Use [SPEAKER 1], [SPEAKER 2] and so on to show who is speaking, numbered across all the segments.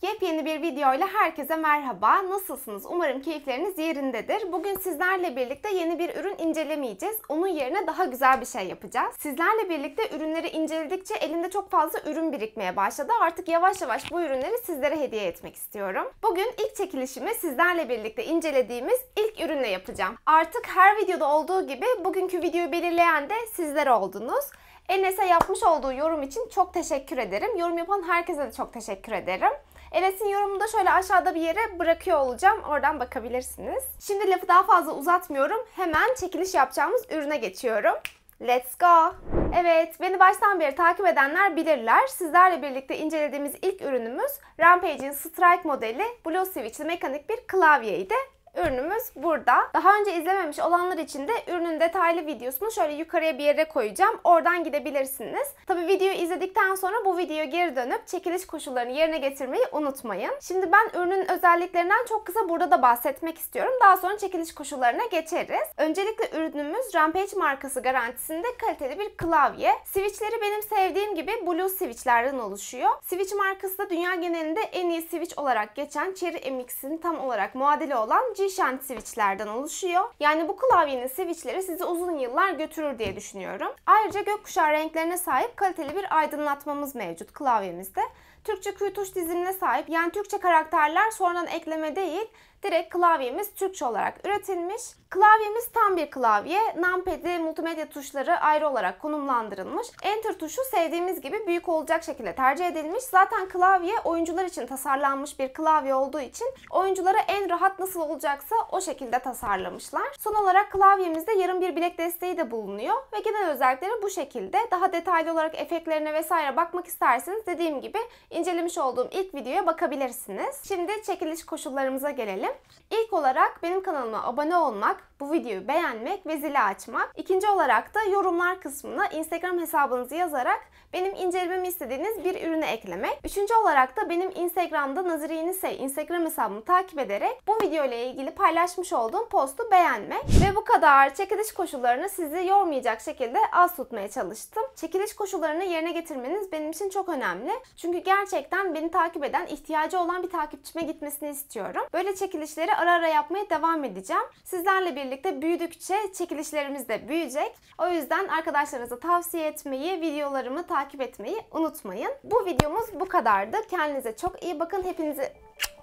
[SPEAKER 1] Yepyeni bir videoyla herkese merhaba. Nasılsınız? Umarım keyifleriniz yerindedir. Bugün sizlerle birlikte yeni bir ürün incelemeyeceğiz. Onun yerine daha güzel bir şey yapacağız. Sizlerle birlikte ürünleri inceledikçe elimde çok fazla ürün birikmeye başladı. Artık yavaş yavaş bu ürünleri sizlere hediye etmek istiyorum. Bugün ilk çekilişimi sizlerle birlikte incelediğimiz ilk ürünle yapacağım. Artık her videoda olduğu gibi bugünkü videoyu belirleyen de sizler oldunuz. Enes'e yapmış olduğu yorum için çok teşekkür ederim. Yorum yapan herkese de çok teşekkür ederim. Enes'in yorumunu da şöyle aşağıda bir yere bırakıyor olacağım. Oradan bakabilirsiniz. Şimdi lafı daha fazla uzatmıyorum. Hemen çekiliş yapacağımız ürüne geçiyorum. Let's go! Evet, beni baştan beri takip edenler bilirler. Sizlerle birlikte incelediğimiz ilk ürünümüz Rampage'in Strike modeli Blue Switch'li mekanik bir klavyeydi. Ürünümüz burada. Daha önce izlememiş olanlar için de ürünün detaylı videosunu şöyle yukarıya bir yere koyacağım. Oradan gidebilirsiniz. Tabii videoyu izledikten sonra bu videoya geri dönüp çekiliş koşullarını yerine getirmeyi unutmayın. Şimdi ben ürünün özelliklerinden çok kısa burada da bahsetmek istiyorum. Daha sonra çekiliş koşullarına geçeriz. Öncelikle ürünümüz Rampage markası garantisinde kaliteli bir klavye. Switchleri benim sevdiğim gibi Blue Switch'lerden oluşuyor. Switch markası da dünya genelinde en iyi Switch olarak geçen Cherry MX'in tam olarak muadili olan G-Shank switchlerden oluşuyor. Yani bu klavyenin switchleri sizi uzun yıllar götürür diye düşünüyorum. Ayrıca gökkuşağı renklerine sahip kaliteli bir aydınlatmamız mevcut klavyemizde. Türkçe Q tuş dizilimine sahip, yani Türkçe karakterler sonradan ekleme değil, direkt klavyemiz Türkçe olarak üretilmiş. Klavyemiz tam bir klavye. Numpad'i, multimedya tuşları ayrı olarak konumlandırılmış. Enter tuşu sevdiğimiz gibi büyük olacak şekilde tercih edilmiş. Zaten klavye oyuncular için tasarlanmış bir klavye olduğu için oyunculara en rahat nasıl olacaksa o şekilde tasarlamışlar. Son olarak klavyemizde yarım bir bilek desteği de bulunuyor ve genel özellikleri bu şekilde. Daha detaylı olarak efektlerine vesaire bakmak isterseniz dediğim gibi incelemiş olduğum ilk videoya bakabilirsiniz. Şimdi çekiliş koşullarımıza gelelim. İlk olarak benim kanalıma abone olmak, bu videoyu beğenmek ve zili açmak. İkinci olarak da yorumlar kısmına Instagram hesabınızı yazarak benim incelememi istediğiniz bir ürünü eklemek. Üçüncü olarak da benim Instagram'da Naziriyenise Instagram hesabımı takip ederek bu video ile ilgili paylaşmış olduğum postu beğenmek. Ve bu kadar. Çekiliş koşullarını sizi yormayacak şekilde az tutmaya çalıştım. Çekiliş koşullarını yerine getirmeniz benim için çok önemli. Çünkü gerçekten beni takip eden, ihtiyacı olan bir takipçime gitmesini istiyorum. Böyle çekilişleri ara ara yapmaya devam edeceğim. Sizlerle birlikte büyüdükçe çekilişlerimiz de büyüyecek. O yüzden arkadaşlarınıza tavsiye etmeyi, videolarımı takip etmeyi unutmayın. Bu videomuz bu kadardı. Kendinize çok iyi bakın. Hepinizi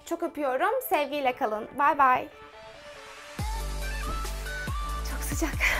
[SPEAKER 1] çok öpüyorum. Sevgiyle kalın. Bay bay. Çok sıcak.